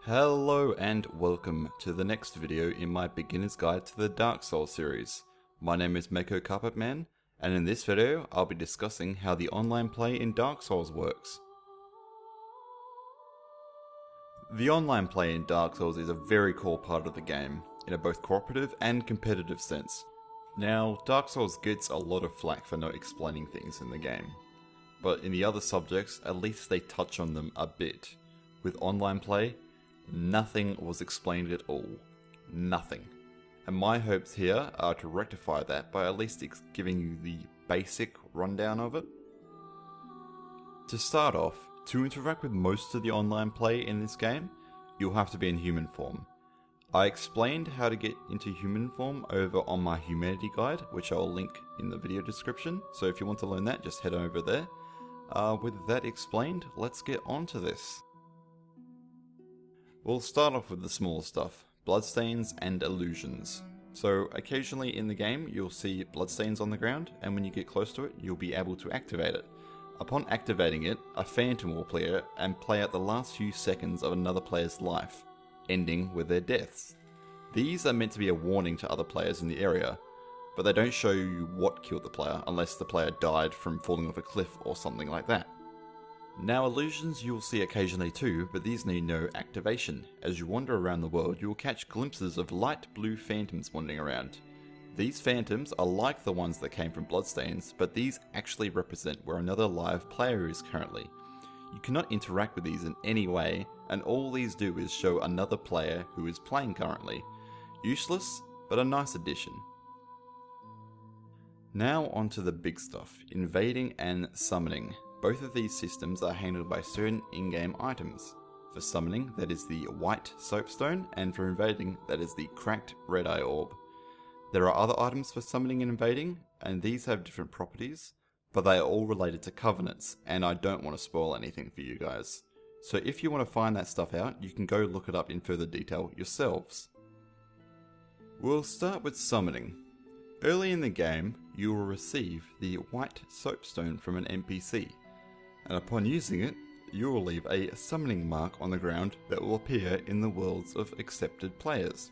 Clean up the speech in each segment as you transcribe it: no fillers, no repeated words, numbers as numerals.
Hello and welcome to the next video in my beginner's guide to the Dark Souls series. My name is Mako Carpetman, and in this video I'll be discussing how the online play in Dark Souls works. The online play in Dark Souls is a very core part of the game, in a both cooperative and competitive sense. Now, Dark Souls gets a lot of flack for not explaining things in the game, but in the other subjects at least they touch on them a bit. With online play, nothing was explained at all. Nothing. And my hopes here are to rectify that by at least giving you the basic rundown of it. To start off, to interact with most of the online play in this game, you'll have to be in human form. I explained how to get into human form over on my humanity guide, which I'll link in the video description, so if you want to learn that, just head over there. With that explained, let's get on to this. We'll start off with the small stuff, bloodstains and illusions. So occasionally in the game you'll see bloodstains on the ground, and when you get close to it you'll be able to activate it. Upon activating it, a phantom will appear and play out the last few seconds of another player's life, ending with their deaths. These are meant to be a warning to other players in the area, but they don't show you what killed the player unless the player died from falling off a cliff or something like that. Now, illusions you'll see occasionally too, but these need no activation. As you wander around the world, you will catch glimpses of light blue phantoms wandering around. These phantoms are like the ones that came from bloodstains, but these actually represent where another live player is currently. You cannot interact with these in any way, and all these do is show another player who is playing currently. Useless, but a nice addition. Now onto the big stuff, invading and summoning. Both of these systems are handled by certain in-game items. For summoning, that is the white soapstone, and for invading, that is the cracked red eye orb. There are other items for summoning and invading, and these have different properties, but they are all related to covenants, and I don't want to spoil anything for you guys. So if you want to find that stuff out, you can go look it up in further detail yourselves. We'll start with summoning. Early in the game, you will receive the white soapstone from an NPC. And upon using it, you will leave a summoning mark on the ground that will appear in the worlds of accepted players.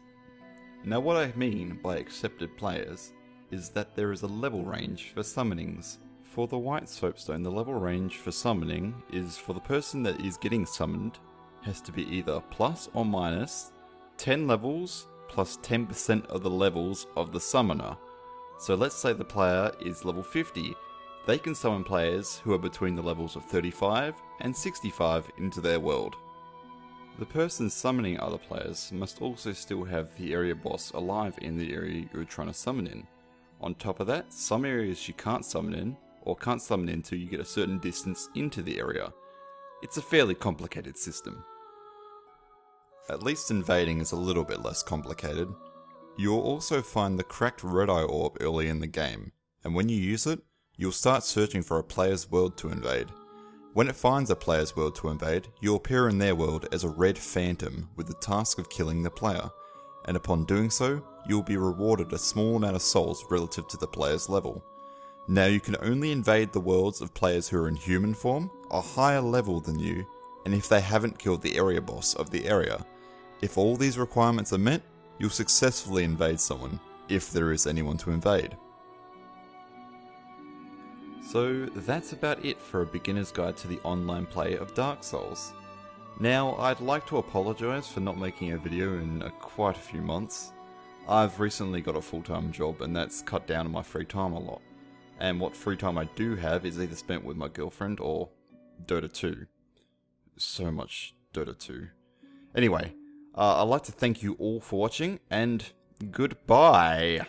Now what I mean by accepted players is that there is a level range for summonings. For the white soapstone, the level range for summoning is for the person that is getting summoned has to be either plus or minus 10 levels plus 10% of the levels of the summoner. So let's say the player is level 50. They can summon players who are between the levels of 35 and 65 into their world. The person summoning other players must also still have the area boss alive in the area you're trying to summon in. On top of that, some areas you can't summon in, or can't summon in until you get a certain distance into the area. It's a fairly complicated system. At least invading is a little bit less complicated. You'll also find the cracked red eye orb early in the game, and when you use it, you'll start searching for a player's world to invade. When it finds a player's world to invade, you'll appear in their world as a red phantom with the task of killing the player, and upon doing so, you'll be rewarded a small amount of souls relative to the player's level. Now you can only invade the worlds of players who are in human form, a higher level than you, and if they haven't killed the area boss of the area. If all these requirements are met, you'll successfully invade someone, if there is anyone to invade. So that's about it for a beginner's guide to the online play of Dark Souls. Now, I'd like to apologise for not making a video in quite a few months. I've recently got a full-time job and that's cut down on my free time a lot. And what free time I do have is either spent with my girlfriend or Dota 2. So much Dota 2. Anyway, I'd like to thank you all for watching, and goodbye!